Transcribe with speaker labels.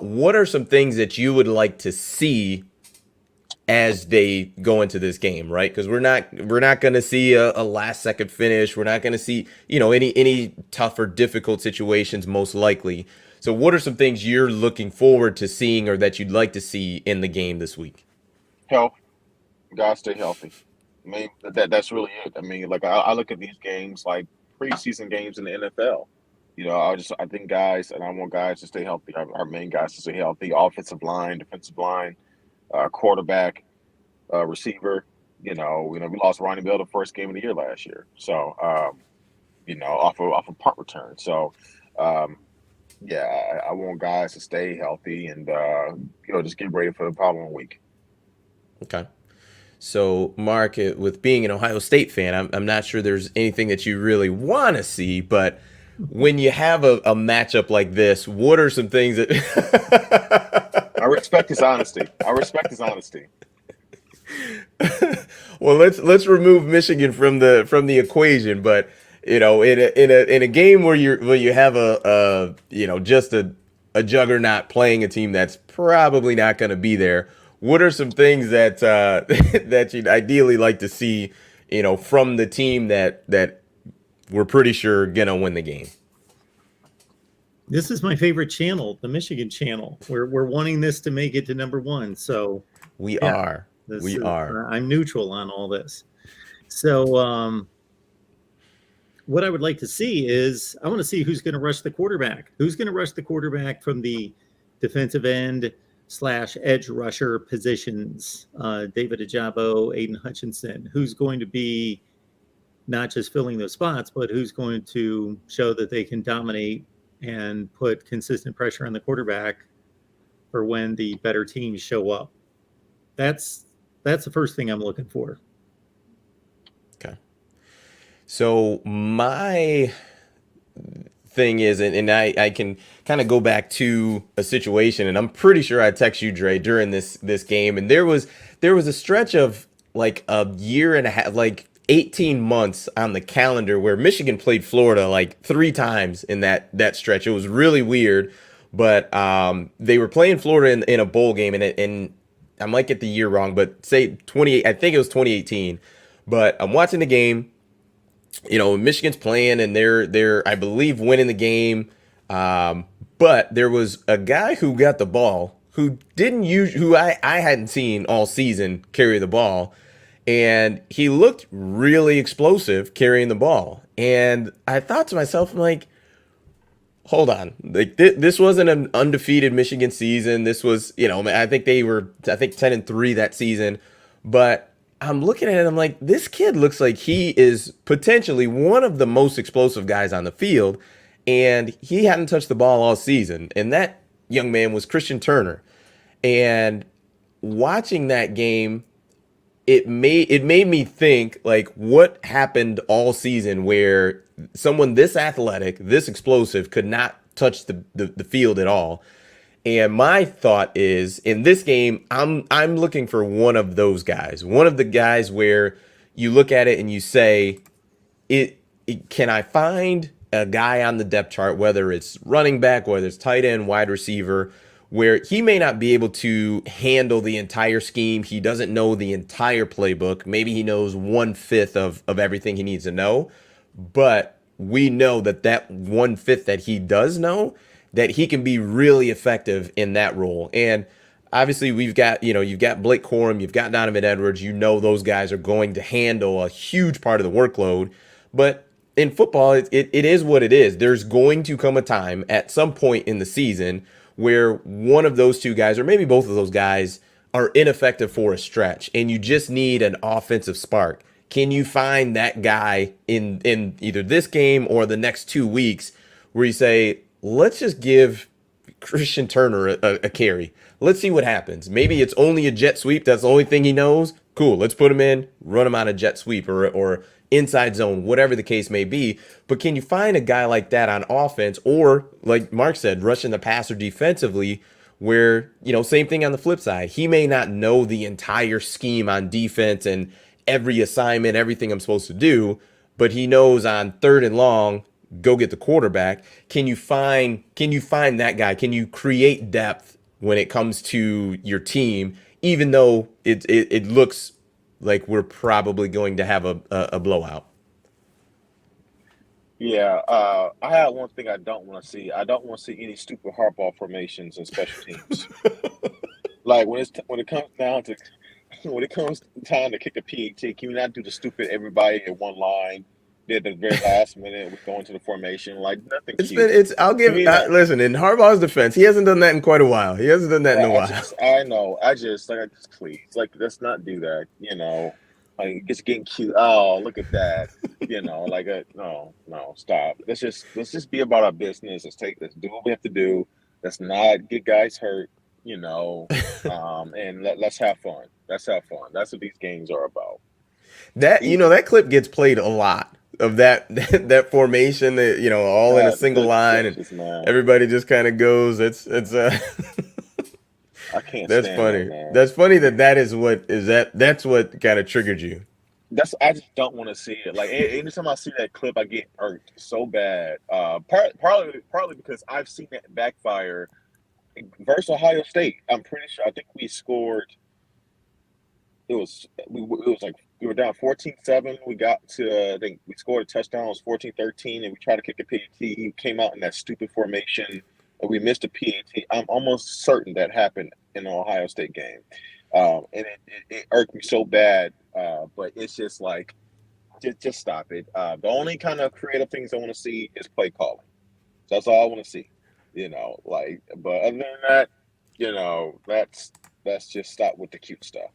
Speaker 1: what are some things that you would like to see as they go into this game, right? Because we're not going to see a last second finish. We're not going to see any tough or difficult situations most likely. So what are some things you're looking forward to seeing or that you'd like to see in the game this week?
Speaker 2: Health. Guys, stay healthy. I mean, that's really it. I mean, like I look at these games like preseason games in the NFL. I think guys, and I want guys to stay healthy. Our main guys to stay healthy. Offensive line, defensive line, quarterback, receiver. We lost Ronnie Bell the first game of the year last year. So, off of punt return. So, um, yeah, I want guys to stay healthy and just get ready for the following week.
Speaker 1: Okay. So, Mark, with being an Ohio State fan, I'm not sure there's anything that you really want to see, but when you have a matchup like this, what are some things that
Speaker 2: I respect his honesty. I respect his honesty.
Speaker 1: well, let's remove Michigan from the equation, but in a game where you have just a juggernaut playing a team that's probably not going to be there, what are some things that that you'd ideally like to see, from the team that we're pretty sure gonna win the game?
Speaker 3: This is my favorite channel, the Michigan channel. We're wanting this to make it to number one. So
Speaker 1: We
Speaker 3: yeah,
Speaker 1: are.
Speaker 3: this
Speaker 1: We
Speaker 3: is
Speaker 1: are.
Speaker 3: I'm neutral on all this. So what I would like to see is I want to see who's going to rush the quarterback. Who's going to rush the quarterback from the defensive end slash edge rusher positions? David Ajabo, Aiden Hutchinson. Who's going to be not just filling those spots, but who's going to show that they can dominate and put consistent pressure on the quarterback for when the better teams show up. That's the first thing I'm looking for.
Speaker 1: Okay. So my thing is, and I can kind of go back to a situation, and I'm pretty sure I text you, Dre, during this game, and there was a stretch of like a year and a half, like 18 months on the calendar where Michigan played Florida like three times in that stretch. It was really weird, but they were playing Florida in a bowl game, and I might get the year wrong, but say 28, I think it was 2018. But I'm watching the game. Michigan's playing and they're I believe winning the game. But there was a guy who got the ball who didn't use who I hadn't seen all season carry the ball, and he looked really explosive carrying the ball. And I thought to myself, I'm like, hold on, like this wasn't an undefeated Michigan season. This was, I think they were, I think 10-3 that season, but I'm looking at it, I'm like, this kid looks like he is potentially one of the most explosive guys on the field, and he hadn't touched the ball all season. And that young man was Christian Turner. And watching that game, it made me think, like, what happened all season where someone this athletic, this explosive could not touch the field at all. And my thought is, in this game, I'm looking for one of those guys. One of the guys where you look at it and you say, can I find a guy on the depth chart, whether it's running back, whether it's tight end, wide receiver, where he may not be able to handle the entire scheme. He doesn't know the entire playbook. Maybe he knows 1/5 of everything he needs to know. But we know that 1/5 that he does know, that he can be really effective in that role. And obviously you've got Blake Corum, you've got Donovan Edwards, those guys are going to handle a huge part of the workload. But in football, it is what it is. There's going to come a time at some point in the season where one of those two guys, or maybe both of those guys, are ineffective for a stretch, and you just need an offensive spark. Can you find that guy in either this game or the next 2 weeks where you say, let's just give Christian Turner a carry. Let's see what happens. Maybe it's only a jet sweep. That's the only thing he knows. Cool. Let's put him in, run him on a jet sweep or inside zone, whatever the case may be. But can you find a guy like that on offense, or like Mark said, rushing the passer defensively, where, same thing on the flip side. He may not know the entire scheme on defense and every assignment, everything I'm supposed to do, but he knows on third and long, go get the quarterback. Can you find that guy? Can you create depth when it comes to your team, even though it looks like we're probably going to have a blowout?
Speaker 2: Yeah, I have one thing I don't want to see. I don't want to see any stupid hardball formations in special teams. Like when it comes down to when it comes time to kick a PAT, can we not do the stupid everybody in one line? At the very last minute, we go into the formation like nothing cute.
Speaker 1: I'll
Speaker 2: Can
Speaker 1: give
Speaker 2: we not?
Speaker 1: listen, in Harbaugh's defense, he hasn't done that in quite a while. He hasn't done that in a
Speaker 2: Right,
Speaker 1: while.
Speaker 2: I know. I just please, like, let's not do that. Like it's getting cute. Oh, look at that. Like no, stop. Let's just be about our business. Let's do what we have to do. Let's not get guys hurt. And let's have fun. Let's have fun. That's what these games are about.
Speaker 1: That that clip gets played a lot of that formation that all in a single
Speaker 2: Good
Speaker 1: line and
Speaker 2: gracious, man.
Speaker 1: everybody just kind of goes. It's
Speaker 2: I can't
Speaker 1: that's
Speaker 2: stand
Speaker 1: funny.
Speaker 2: that, man.
Speaker 1: That's funny that's what kind of triggered you.
Speaker 2: I just don't want to see it. Like anytime I see that clip, I get irked so bad. Partly because I've seen it backfire versus Ohio State. I'm pretty sure. I think we scored. It was like we were down 14-7. We got to I think we scored a touchdown. It was 14-13, and we tried to kick a PAT. He came out in that stupid formation, and we missed a PAT. I'm almost certain that happened in the Ohio State game, and it irked me so bad. But it's just like, just stop it. The only kind of creative things I want to see is play calling. So that's all I want to see. But other than that, let's just stop with the cute stuff.